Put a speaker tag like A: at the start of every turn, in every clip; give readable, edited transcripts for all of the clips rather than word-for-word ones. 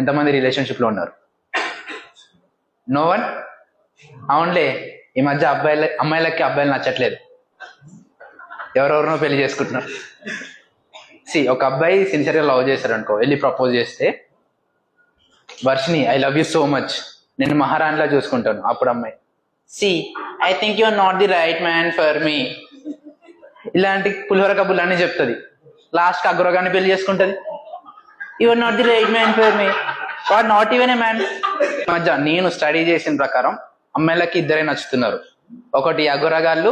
A: ఎంతమంది రిలేషన్షిప్ లో ఉన్నారు? No one. అవునులే, ఈ మధ్య అమ్మాయిలకి అబ్బాయిలు నచ్చట్లేదు, ఎవరెవరినో పెళ్లి చేసుకుంటున్నారు. ఒక అబ్బాయి సిన్సియర్గా లవ్ చేశారు అనుకో, వెళ్ళి ప్రపోజ్ చేస్తే, Varshini I love you so much, నేను మహారాణిలా చూసుకుంటాను. అప్పుడు అమ్మాయి, I think you are not the right man for me, ఇలాంటి పులిహోర కబుర్లు అన్నీ చెప్తుంది. లాస్ట్ అగ్రగాన్ని పెళ్లి చేసుకుంటది. You are not the right man for me, are not even a man. మధ్య నేను స్టడీ చేసిన ప్రకారం అమ్మాయిలకి ఇద్దరే నచ్చుతున్నారు. ఒకటి అగోరగాళ్ళు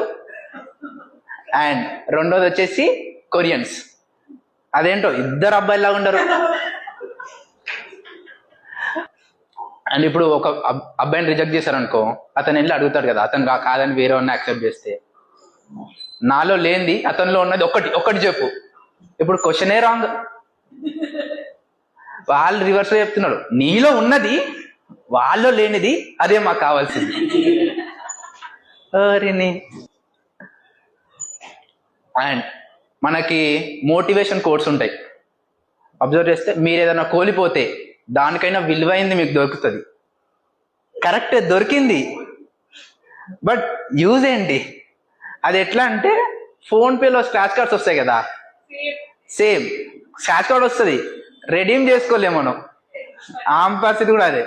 A: అండ్ రెండోది వచ్చేసి కొరియన్స్. అదేంటో ఇద్దరు అబ్బాయిలాగా ఉండరు. అండ్ ఇప్పుడు ఒక అబ్బాయిని రిజెక్ట్ చేశారనుకో, అతను వెళ్ళి అడుగుతాడు కదా, అతను కాదని వేరే వాడిని యాక్సెప్ట్ చేస్తే, నాలో లేనిది అతనిలో ఉన్నది ఒకటి చెప్పు. ఇప్పుడు క్వశ్చనే రాంగ్. వాళ్ళు రివర్స్ చెప్తున్నాడు, నీలో ఉన్నది వాళ్ళలో లేనిది, అదే మాకు కావాల్సింది. అండ్ మనకి మోటివేషన్ కోట్స్ ఉంటాయి. అబ్జర్వ్ చేస్తే, మీరు ఏదైనా కోల్పోతే దానికైనా విలువైంది మీకు దొరుకుతుంది. కరెక్ట్, దొరికింది, బట్ యూజ్ ఏంటి? అది ఎట్లా అంటే, ఫోన్పేలో స్క్రాచ్ కార్డ్స్ వస్తాయి కదా, సేమ్ స్క్రాచ్ కార్డ్ వస్తుంది, రెడీమ్ చేసుకోలేము మనం. ఆమె పరిస్థితి కూడా అదే.